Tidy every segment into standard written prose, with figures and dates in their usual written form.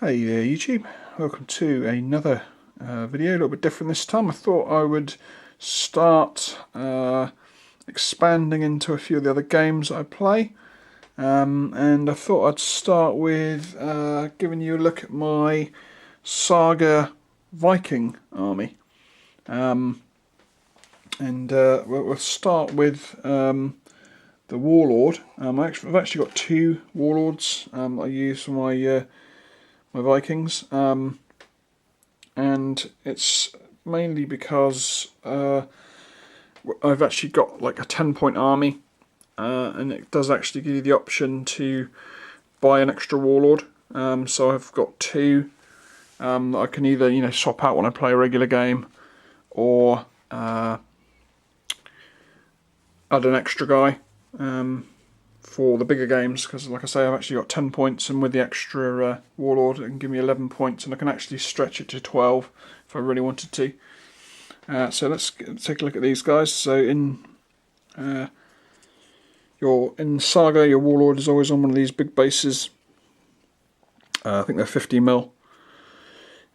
Hey there YouTube, welcome to another video, a little bit different this time. I thought I would start expanding into a few of the other games I play, and I thought I'd start with giving you a look at my SAGA Viking army. We'll start with the Warlord. I've actually got two Warlords I use for my Vikings, and it's mainly because I've actually got like a 10-point army, and it does actually give you the option to buy an extra Warlord. So I've got two that I can either swap out when I play a regular game, or add an extra guy for the bigger games, because like I say, I've actually got 10 points, and with the extra Warlord it can give me 11 points, and I can actually stretch it to 12 if I really wanted to. So let's take a look at these guys. So in Saga, your Warlord is always on one of these big bases. I think they're 50 mil,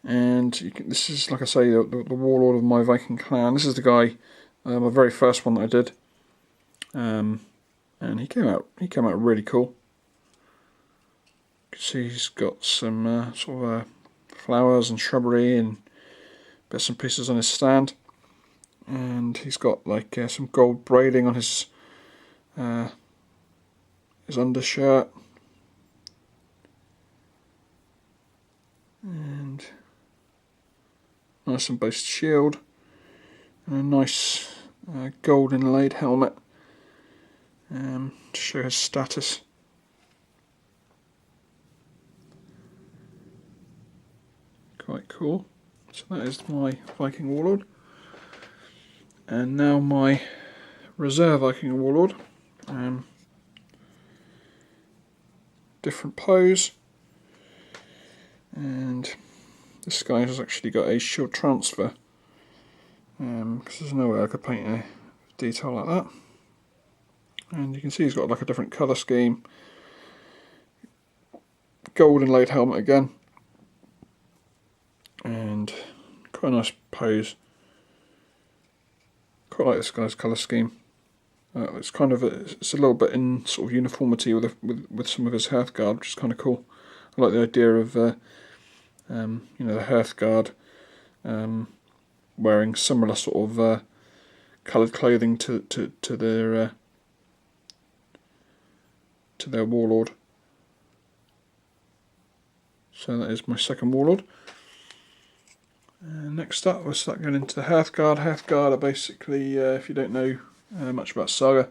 and this is, like I say, the Warlord of my Viking clan. This is the guy, my very first one that I did. And he came out really cool. You can see he's got some flowers and shrubbery and bits and pieces on his stand, and he's got like some gold braiding on his undershirt, and nice embossed shield, and a nice gold inlaid helmet. To show his status. Quite cool. So that is my Viking Warlord. And now my reserve Viking Warlord. Different pose. And this guy has actually got a shield transfer, because there's no way I could paint a detail like that. And you can see he's got like a different colour scheme. Gold inlaid helmet again. And quite a nice pose. Quite like this guy's colour scheme. It's kind of it's a little bit in sort of uniformity with some of his Hearthguard, which is kind of cool. I like the idea of the Hearthguard wearing similar sort of coloured clothing to their Warlord. So that is my second Warlord. Next up, we'll start going into the Hearthguard. Hearthguard are basically, if you don't know much about Saga,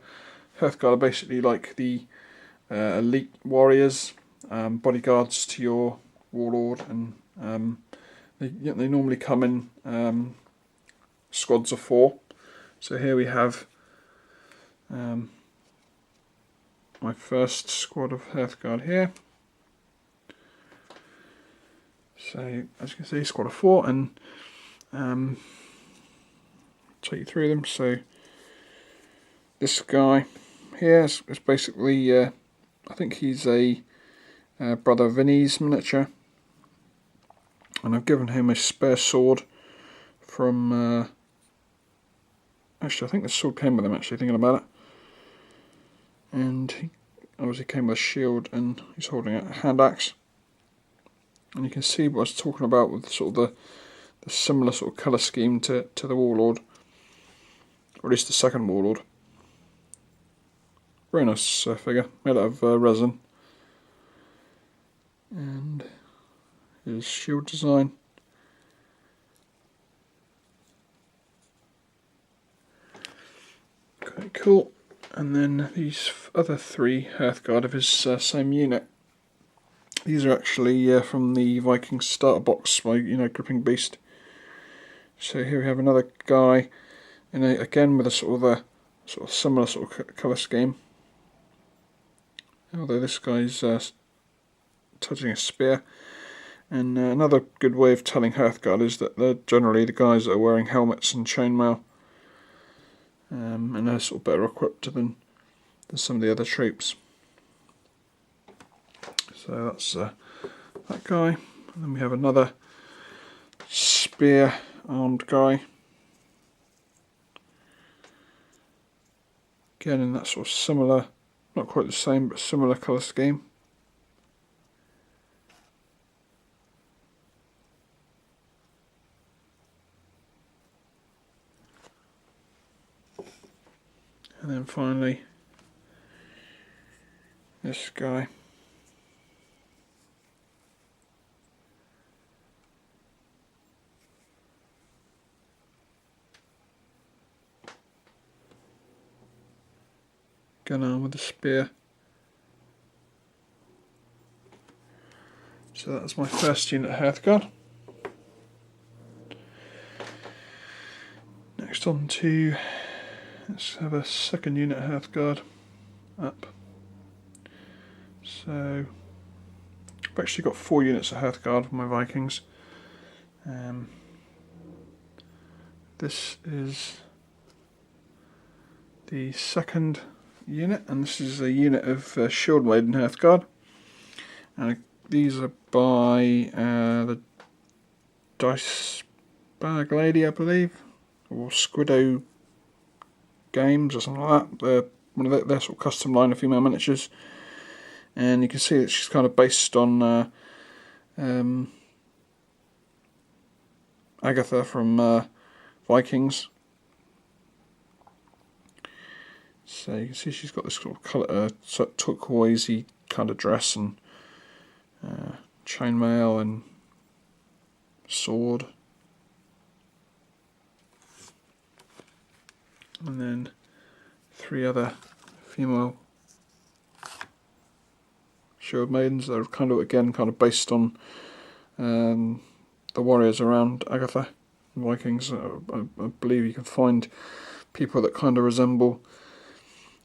Hearthguard are basically like the elite warriors, bodyguards to your Warlord, and they normally come in squads of 4. So here we have my first squad of Hearthguard here. So as you can see, squad of 4, and take you through them. So this guy here is basically, I think he's a brother Vinnie's miniature, and I've given him a spare sword from. Actually, I think the sword came with him. Actually, thinking about it. And he obviously came with a shield, and he's holding a hand axe. And you can see what I was talking about with sort of the similar sort of colour scheme to the Warlord, or at least the second Warlord. Very nice figure, made out of resin. And his shield design. Quite cool. And then these other 3 Hearthguard of his same unit. These are actually from the Viking starter box by Gripping Beast. So here we have another guy, again with a sort of similar sort of colour scheme. Although this guy's touching a spear. And another good way of telling Hearthguard is that they're generally the guys that are wearing helmets and chainmail. And they're sort of better equipped than some of the other troops. So that's that guy. And then we have another spear armed guy. Again in that sort of similar, not quite the same, but similar colour scheme. And then finally, this guy. Gun arm with a spear. So that's my first unit of Hearthguard. Next on to, let's have a second unit of Hearthguard up. So I've actually got 4 units of Hearthguard for my Vikings. This is the second unit, and this is a unit of Shield Maiden Hearthguard. And these are by the Dice Bag Lady, I believe, or Squiddo Games or something like that. They're one of their sort of custom line of female miniatures, and you can see that she's kind of based on Agatha from Vikings. So you can see she's got this sort of colour, sort of turquoisey kind of dress and chainmail and sword, and then 3 other female shield maidens. They're kind of based on the warriors around Agatha and Vikings. I believe you can find people that kind of resemble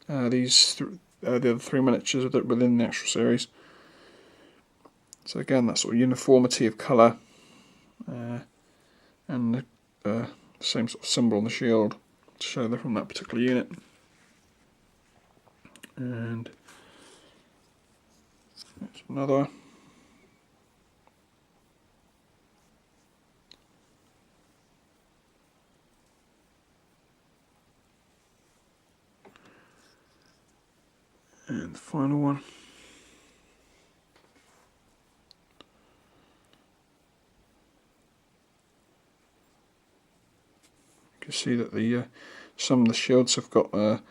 the other 3 miniatures that within the actual series. So again, that sort of uniformity of colour and the same sort of symbol on the shield to show they're from that particular unit. And that's another. And the final one. You can see that the some of the shields have got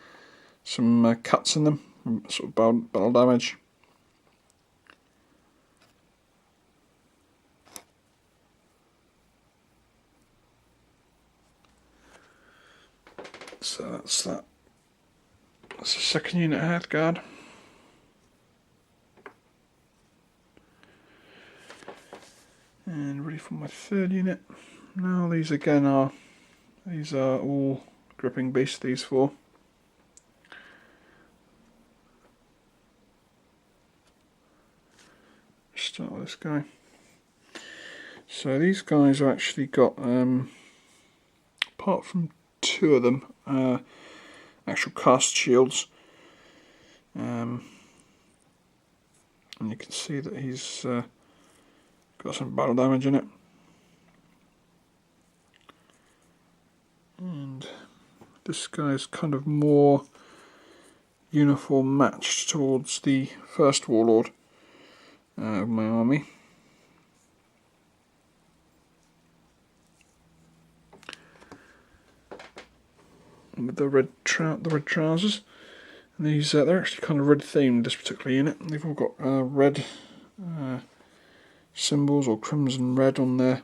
some cuts in them, sort of battle damage. So that's that. That's the second unit of Hearthguard. And ready for my third unit. Now these again are all gripping beasts, these 4. Start with this guy. So these guys have actually got, apart from 2 of them, actual cast shields. And you can see that he's got some battle damage in it. And this guy's kind of more uniform matched towards the first Warlord of my army. With the red trousers, and these they're actually kind of red themed, this particular unit. They've all got red symbols or crimson red on their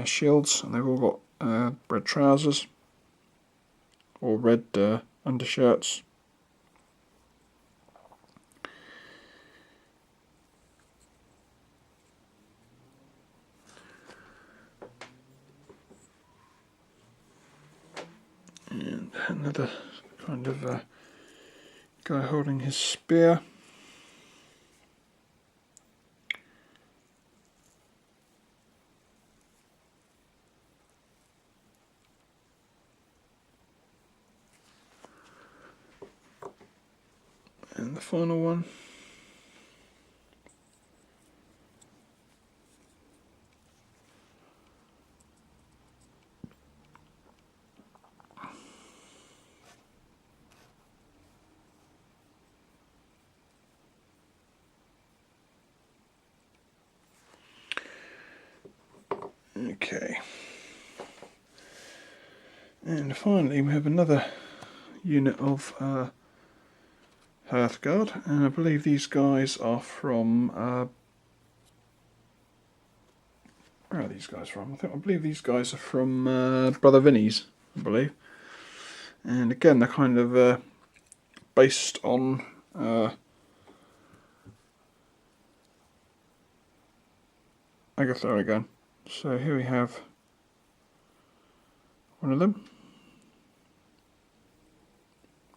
shields, and they've all got red trousers or red undershirts. And another kind of guy holding his spear. And the final one. Okay. And finally we have another unit of Hearthguard, and I believe these guys are from where are these guys from? I believe these guys are from Brother Vinny's, I believe. And again, they're kind of based on Agatha again. So here we have one of them.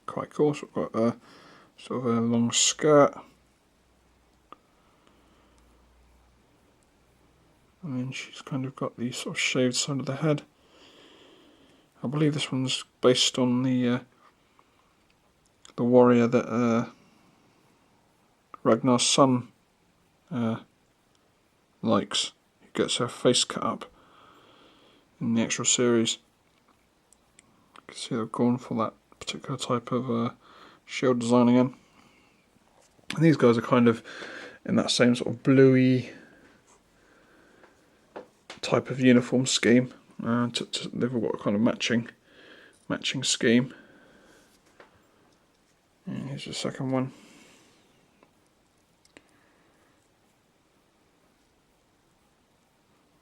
Quite cool. So we've got sort of a long skirt. And then she's kind of got the sort of shaved side of the head. I believe this one's based on the warrior that Ragnar's son likes. He gets her face cut up in the actual series. You can see they've gone for that particular type of shield design again. And these guys are kind of in that same sort of bluey type of uniform scheme. They've all got a kind of matching scheme. And here's the second one.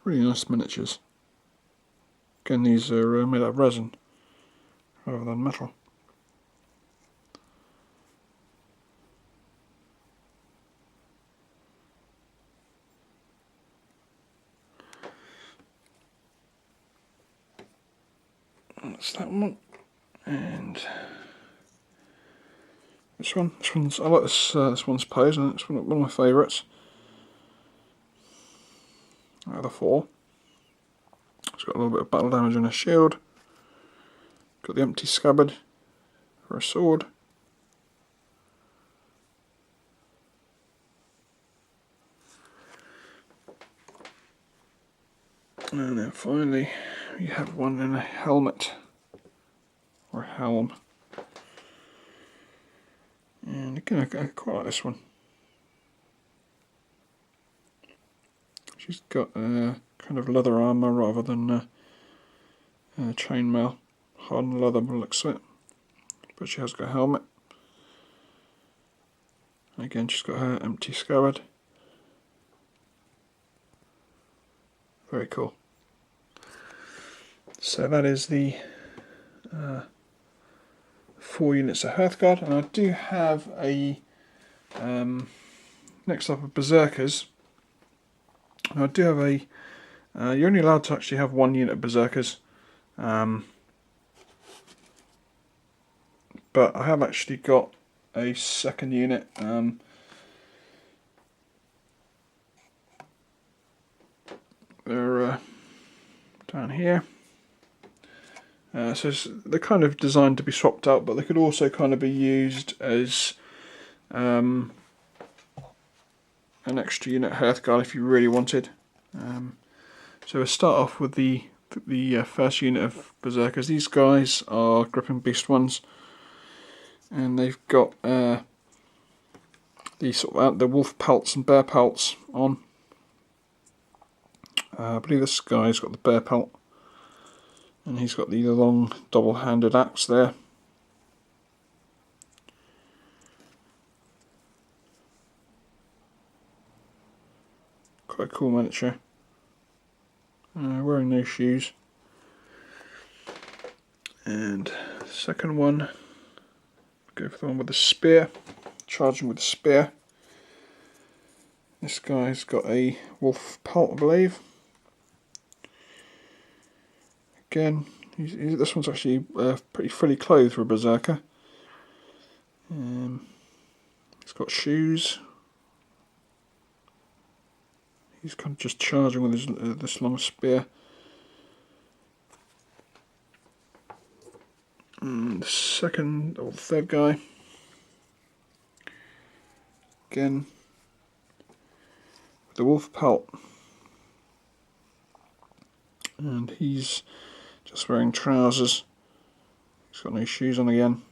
Really nice miniatures. Again, these are made out of resin rather than metal. That's that one, and this one. I like this one's pose, and it's one of my favourites out of the four. It's got a little bit of battle damage on a shield. Got the empty scabbard for a sword. And then finally we have one in a helmet, or helm. And again, I quite like this one. She's got kind of leather armour rather than chainmail. Hardened leather by the looks of it. But she has got a helmet. And again, she's got her empty scabbard. Very cool. So that is the 4 units of Hearthguard, and I do have a next up of Berserkers. And I do have a you're only allowed to actually have 1 unit of Berserkers, but I have actually got a second unit. They're down here. So they're kind of designed to be swapped out, but they could also kind of be used as an extra unit Hearthguard if you really wanted. So we'll start off with the first unit of Berserkers. These guys are Gripping Beast ones, and they've got the sort of the wolf pelts and bear pelts on. I believe this guy's got the bear pelt. And he's got the long double-handed axe there. Quite a cool miniature. Wearing no shoes. And second one, go for the one with the spear. Charging with the spear. This guy's got a wolf pelt, I believe. Again, this one's actually pretty fully clothed for a Berserker. He's got shoes. He's kind of just charging with his, this long spear. And the second or the third guy. Again, with the wolf pelt. And he's just wearing trousers. He's got no shoes on again.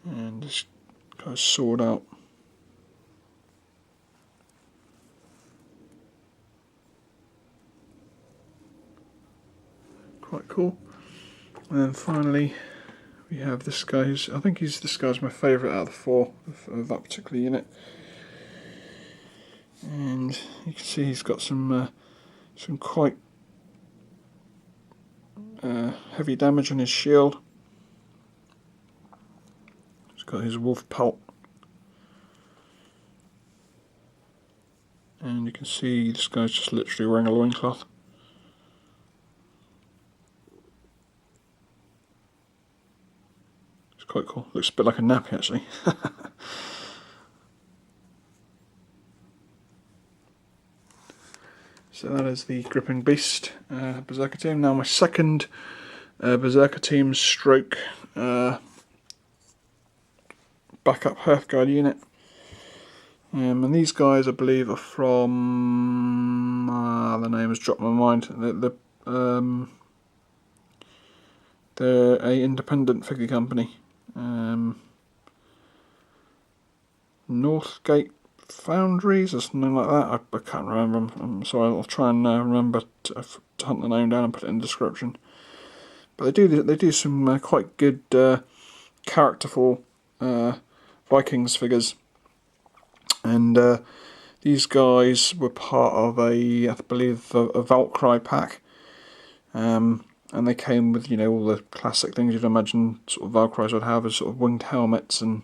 And this guy's sword out. cool. And then finally we have this guy, I think this guy's my favourite out of the four of that particular unit. And you can see he's got some quite heavy damage on his shield. He's got his wolf pelt. And you can see this guy's just literally wearing a loincloth. It's quite cool. Looks a bit like a nappy actually. So that is the Gripping Beast Berserker team. Now my second Berserker team stroke backup Hearthguard unit. And these guys I believe are from, the name has dropped my mind, they're a independent figure company, Northgate Foundries or something like that. I can't remember. I'm sorry. I'll try and remember to hunt the name down and put it in the description. But they do some quite good characterful Vikings figures, and these guys were part of I believe a Valkyrie pack, and they came with all the classic things you'd imagine sort of Valkyries would have, as sort of winged helmets and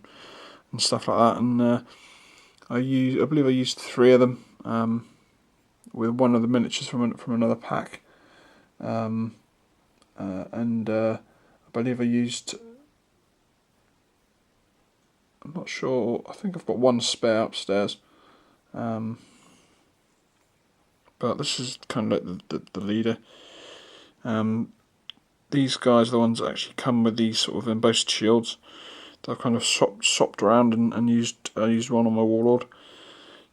stuff like that. And I believe I used 3 of them, with one of the miniatures from another pack, and I believe I used, I'm not sure, I think I've got 1 spare upstairs, but this is kind of like the leader. These guys are the ones that actually come with these sort of embossed shields. I've kind of swapped around and used one on my Warlord. You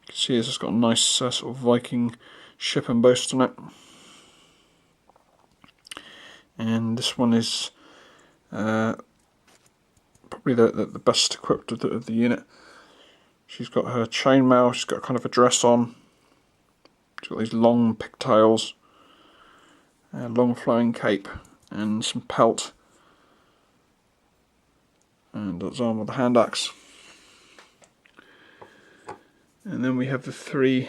can see it's got a nice sort of Viking ship embossed on it. And this one is probably the best equipped of the unit. She's got her chainmail, she's got kind of a dress on. She's got these long pigtails, long flowing cape, and some pelt. And that's armed with a hand axe. And then we have the 3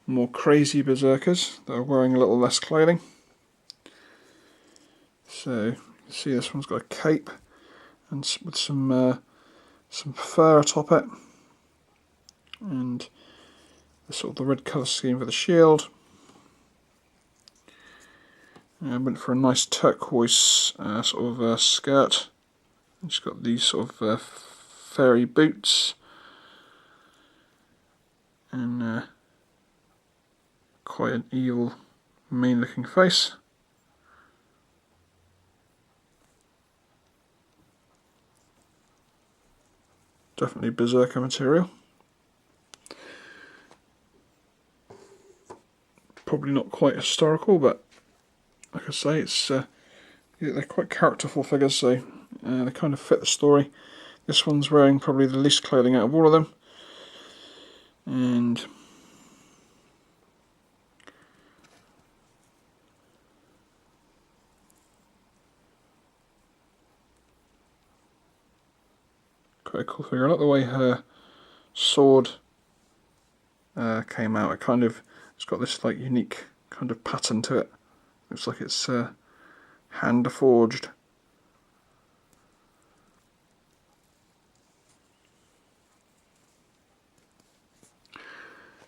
more crazy berserkers that are wearing a little less clothing. So you can see this one's got a cape and with some fur atop it, and the red colour scheme for the shield. I went for a nice turquoise skirt. She's got these sort of fairy boots, and quite an evil, mean looking face. Definitely Berserker material. Probably not quite historical, but like I say, they're quite characterful figures, so they kind of fit the story. This one's wearing probably the least clothing out of all of them, and quite a cool figure. I like the way her sword came out. It's got this like unique kind of pattern to it. Looks like it's hand forged.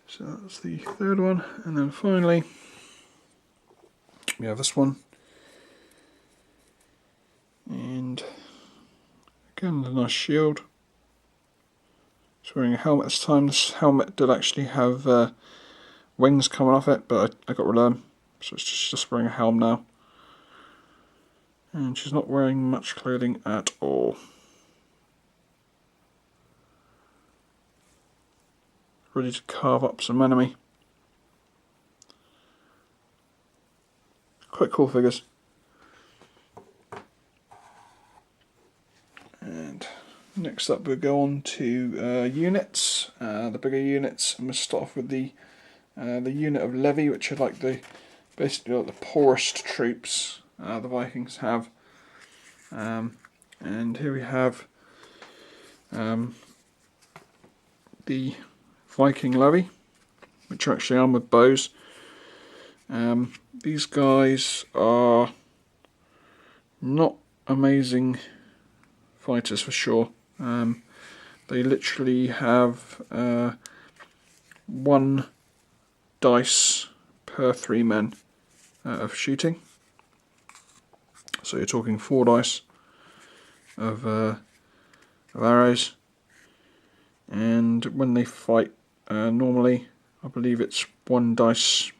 So that's the 3rd one, and then finally we have this one, and again a nice shield. It's wearing a helmet this time. This helmet did actually have wings coming off it, but I got rid of them, so it's just wearing a helm now. And she's not wearing much clothing at all. Ready to carve up some enemy. Quite cool figures. And next up we'll go on to units, the bigger units. I'm going to start off with the unit of Levy, which are like the basically like the poorest troops the Vikings have. And here we have the Viking Levy, which are actually armed with bows. These guys are not amazing fighters for sure. They literally have 1 dice per 3 men of shooting. So you're talking 4 dice of arrows. And when they fight, normally, I believe it's 1 dice.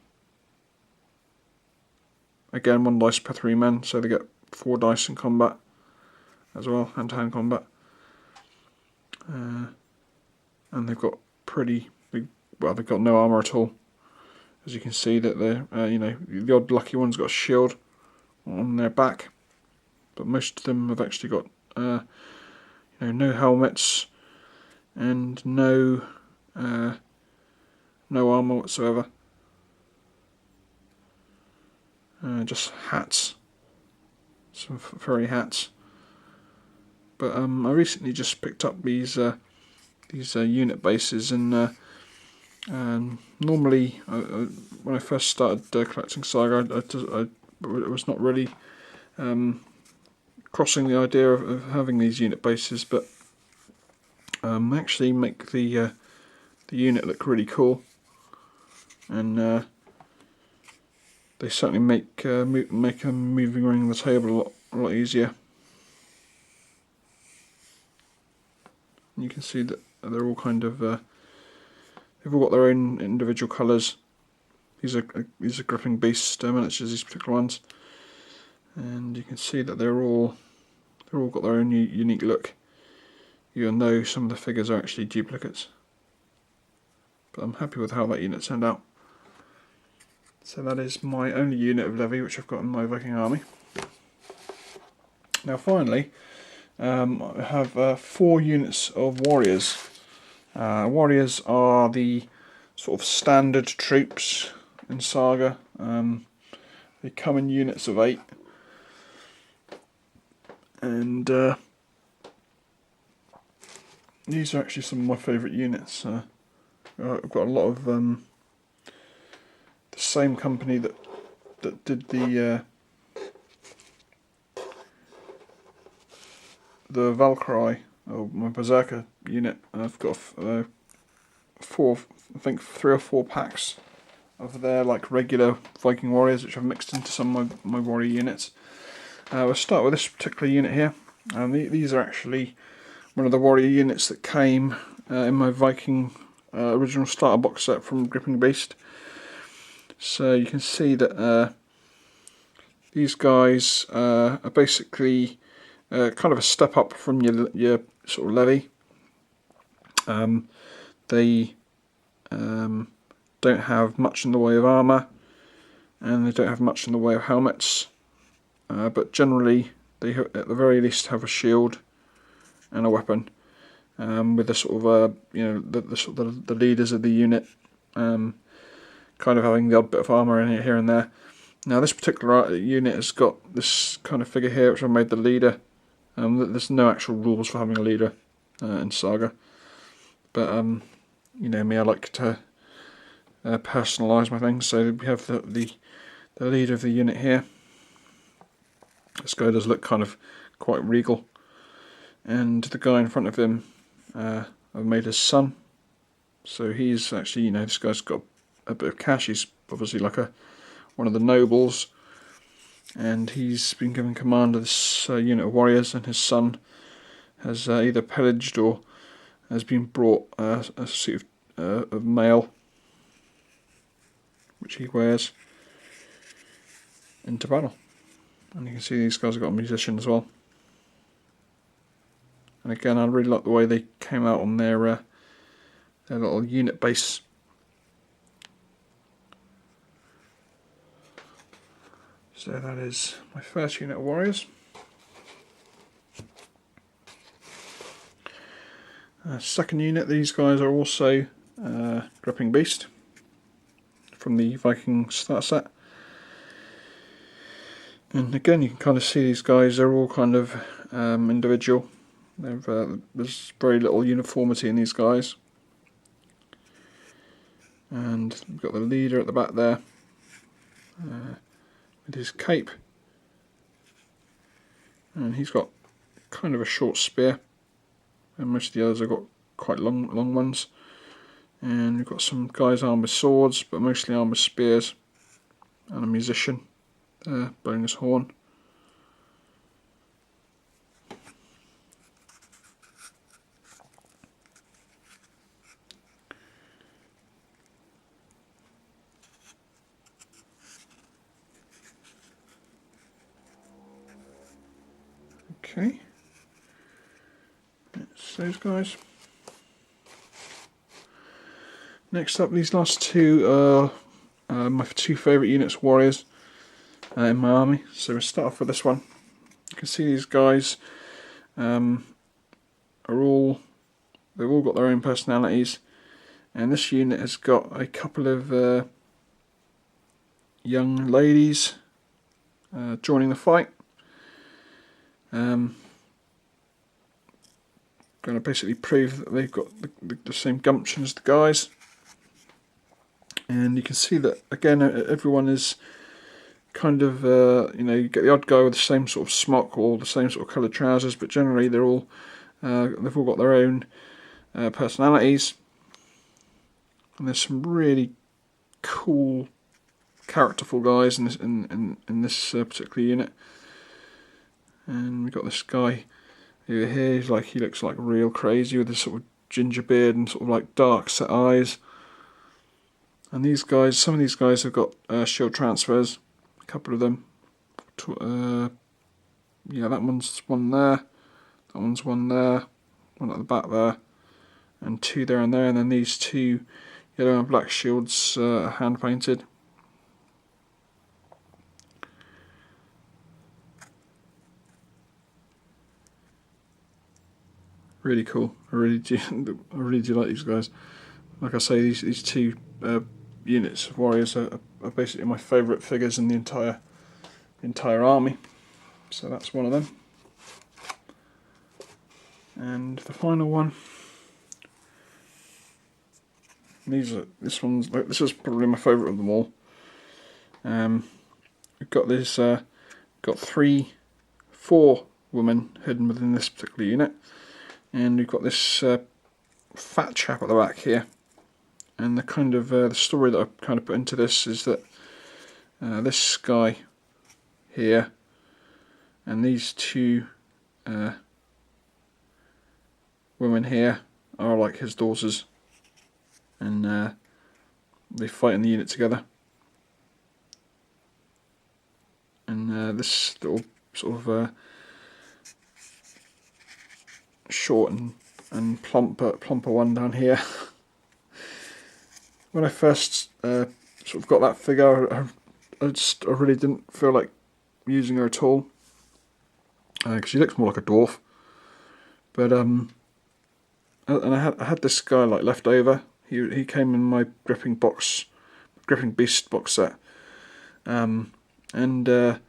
Again, 1 dice per 3 men, so they get 4 dice in combat as well, hand-to-hand combat. And they've got pretty big, well, they've got no armour at all. As you can see that they're, you know, the odd lucky one's got a shield on their back, but most of them have actually got, you know, no helmets and no armour whatsoever. Just hats, some furry hats. But I recently just picked up these unit bases, and normally when I first started collecting Saga, I was not really crossing the idea of having these unit bases, but actually make the unit look really cool, and they certainly make moving around the table a lot easier. You can see that they're all kind of they've all got their own individual colours. These are gripping beast miniatures, these particular ones, and you can see that they're all got their own unique look, even though some of the figures are actually duplicates. But I'm happy with how that unit turned out. So that is my only unit of Levy which I've got in my Viking army. Now finally, I have 4 units of warriors. Warriors are the sort of standard troops in Saga. They come in units of 8, and these are actually some of my favourite units. I've got a lot of the same company that did the Valkyrie, or my Berserker unit. I've got 4, I think 3 or 4 packs of their like regular Viking warriors, which I've mixed into some of my warrior units. We'll start with this particular unit here, and these are actually one of the warrior units that came in my Viking original starter box set from Gripping Beast. So you can see that these guys are basically kind of a step up from your sort of Levy. They don't have much in the way of armour, and they don't have much in the way of helmets, but generally they at the very least have a shield and a weapon, with the sort of you know, the leaders of the unit kind of having the odd bit of armour in it here and there. Now this particular unit has got this kind of figure here which I made the leader. There's no actual rules for having a leader in Saga, but you know me, I like to personalise my things. So we have the leader of the unit here. This guy does look kind of quite regal, and the guy in front of him I've made his son. So he's actually, you know, this guy's got a bit of cash. He's obviously like one of the nobles, and he's been given command of this unit of warriors, and his son has either pillaged or has been brought a suit of mail, which he wears into battle. And you can see these guys have got a musician as well. And again, I really like the way they came out on their little unit base. So that is my first unit of warriors. Second unit, these guys are also Gripping Beast from the Viking starter set. And again, you can kind of see these guys, they're all kind of individual. There's very little uniformity in these guys. And we've got the leader at the back there with his cape. And he's got kind of a short spear. And most of the others have got quite long ones. And we've got some guys armed with swords, but mostly armed with spears. And a musician blowing his horn. Okay, that's those guys. Next up, these last two are my two favourite units, warriors, in my army. So we'll start off with this one. You can see these guys they've all got their own personalities, and this unit has got a couple of young ladies joining the fight. Going to basically prove that they've got the same gumption as the guys. And you can see that again, everyone is kind of, you get the odd guy with the same sort of smock or the same sort of coloured trousers, but generally they've all got their own personalities. And there's some really cool, characterful guys in this particular unit. And we've got this guy over here. He looks like real crazy with this sort of ginger beard and sort of like dark set eyes. And these guys, some of these guys have got shield transfers. A couple of them. Yeah, that one's one there. That one's one there. One at the back there, and two there and there. And then these two yellow and black shields are hand painted. Really cool. I really do like these guys. Like I say, these two units of warriors are basically my favourite figures in the entire army. So that's one of them. And the final one. This is probably my favourite of them all. We've got this. Got 4 women hidden within this particular unit. And we've got this fat chap at the back here, and the kind of the story that I've kind of put into this is that this guy here and these two women here are like his daughters, and they fight in the unit together. And this little sort of short and plumper one down here. When I first sort of got that figure, I really didn't feel like using her at all, because she looks more like a dwarf. But and I had this guy like left over. He came in my gripping beast box set, and I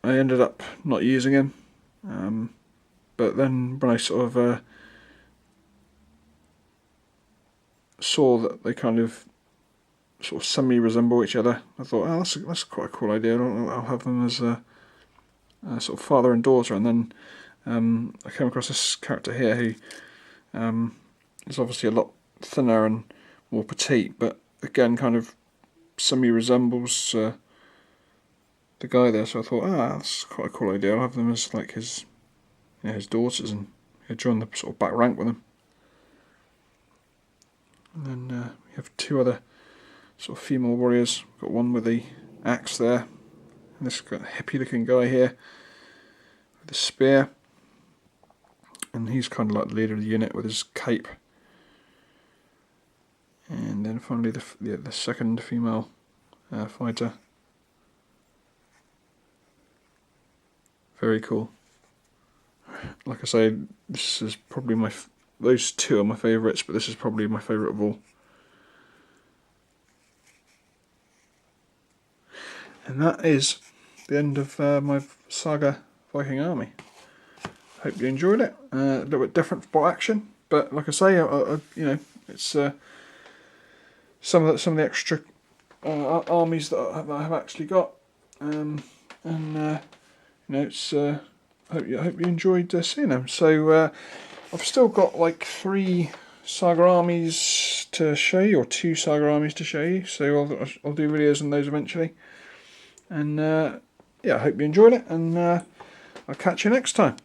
ended up not using him. But then when I sort of saw that they kind of sort of semi-resemble each other, I thought, oh, that's quite a cool idea. I'll have them as a sort of father and daughter. And then I came across this character here who is obviously a lot thinner and more petite, but again kind of semi-resembles the guy there. So I thought, that's quite a cool idea. I'll have them as like his daughters, and join the sort of back rank with them. And then we have 2 other sort of female warriors. We've got one with the axe there, and this hippie looking guy here with the spear, and he's kind of like the leader of the unit with his cape. And then finally the second female fighter. Very cool. Like I say, this is probably those 2 are my favourites, but this is probably my favourite of all. And that is the end of my Saga Viking army. Hope you enjoyed it. A little bit different for action, but like I say, you know, it's some of the extra armies that I have actually got, and you know, it's hope you enjoyed seeing them. So I've still got like 3 Saga armies to show you, or 2 Saga armies to show you. So I'll do videos on those eventually. And yeah, I hope you enjoyed it, and I'll catch you next time.